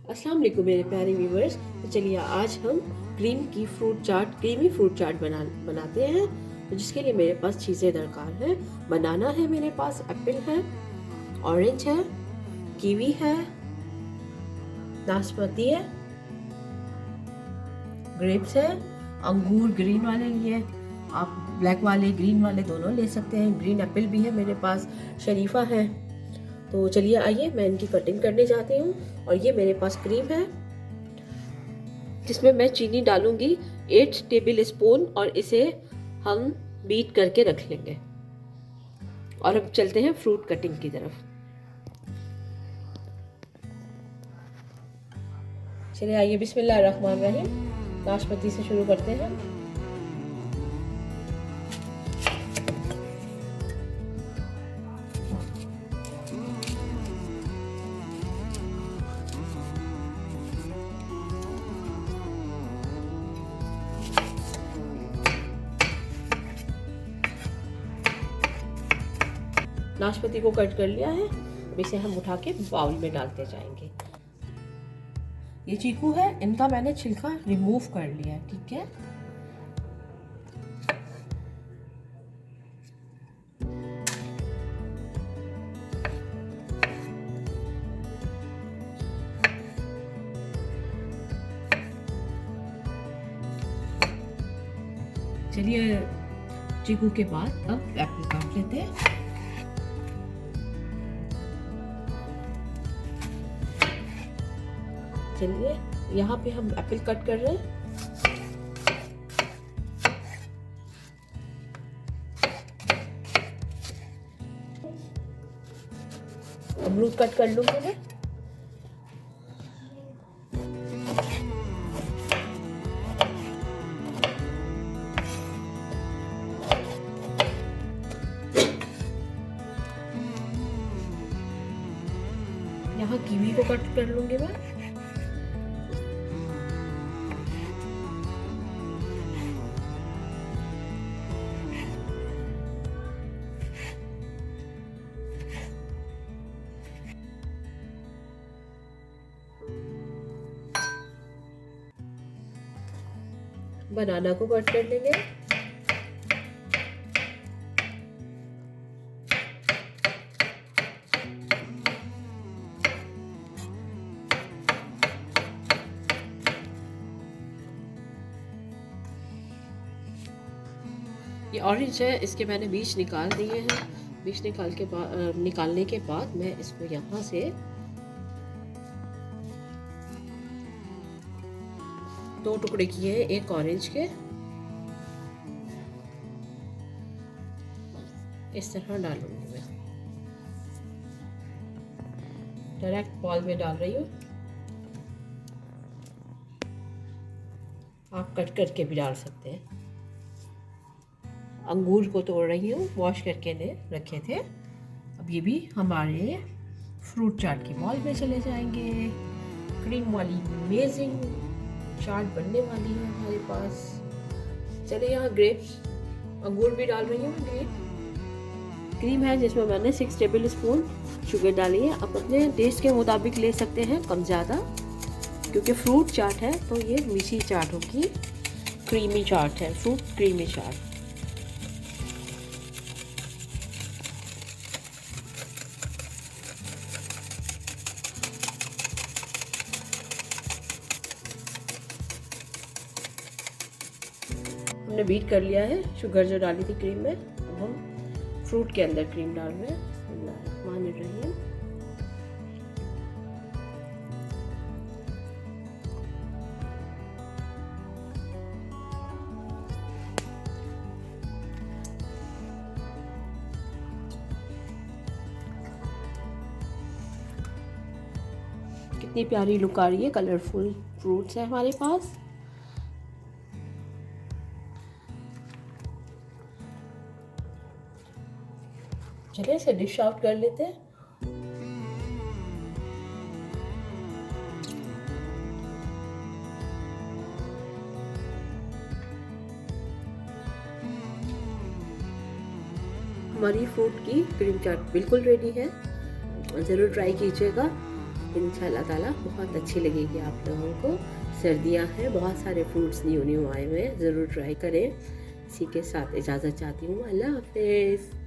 अस्सलाम वालेकुम मेरे प्यारे व्यूवर्स। तो चलिए आज हम क्रीमी फ्रूट चाट बनाते हैं। तो जिसके लिए मेरे पास चीज़ें दरकार हैं। बनाना है, मेरे पास एप्पल है, ऑरेंज है, कीवी है, नाशपाती है, ग्रेप्स है, अंगूर ग्रीन वाले लिए, आप ब्लैक वाले ग्रीन वाले दोनों ले सकते हैं। ग्रीन एप्पल भी है मेरे पास, शरीफा है। तो चलिए आइए मैं इनकी कटिंग करने जाती हूँ। और ये मेरे पास क्रीम है जिसमें मैं चीनी डालूंगी 8 टेबल स्पून और इसे हम बीट करके रख लेंगे। और अब चलते हैं फ्रूट कटिंग की तरफ। चलिए आइए बिस्मिल्लाह रहमान रहीम। नाशपाती से शुरू करते हैं। नाशपाती को कट कर लिया है। अब इसे हम उठा के बाउल में डालते जाएंगे। ये चीकू है, इनका मैंने छिलका रिमूव कर लिया है, ठीक है। चलिए चीकू के बाद अब एप्पल काट लेते हैं। चलिए यहाँ पे हम एप्पल कट कर रहे हैं। अमरूद कट कर लूंगी मैं। यहाँ कीवी को कट कर लूंगी मैं। बनाना को कट कर लेंगे। ये ऑरेंज है, इसके मैंने बीज निकाल दिए हैं। बीज निकालने के बाद मैं इसको यहाँ से दो टुकड़े किए हैं एक ऑरेंज के। इस तरह डालूंगी मैं, डायरेक्ट बॉल में डाल रही हूँ। आप कट करके भी डाल सकते हैं। अंगूर को तोड़ रही हूँ, वॉश करके ने रखे थे। अब ये भी हमारे फ्रूट चाट की बॉल में चले जाएंगे। क्रीम वाली अमेजिंग चाट बनने वाली है हमारे पास। चलिए यहाँ ग्रेप्स अंगूर भी डाल रही हूँ। क्रीम है जिसमें मैंने 6 टेबल स्पून शुगर डाली है। आप अपने टेस्ट के मुताबिक ले सकते हैं, कम ज़्यादा, क्योंकि फ्रूट चाट है तो ये मीठी चाट होगी। क्रीमी चाट है, फ्रूट क्रीमी चाट। हमने बीट कर लिया है शुगर जो डाली थी क्रीम में। अब हम फ्रूट के अंदर क्रीम डाल रहे हैं। कितनी प्यारी लुक आ रही है, कलरफुल फ्रूट्स है हमारे पास। चलिए इसे डिश आउट कर लेते हैं। हमारी फ्रूट की क्रीम चाट बिल्कुल रेडी है। ज़रूर ट्राई कीजिएगा। इंशाल्लाह ताला बहुत अच्छी लगेगी आप लोगों को। सर्दियां हैं, बहुत सारे फ्रूट्स न्यू न्यू आए हुए हैं, ज़रूर ट्राई करें। इसी के साथ इजाज़त चाहती हूँ, अल्लाह हाफ़िज़।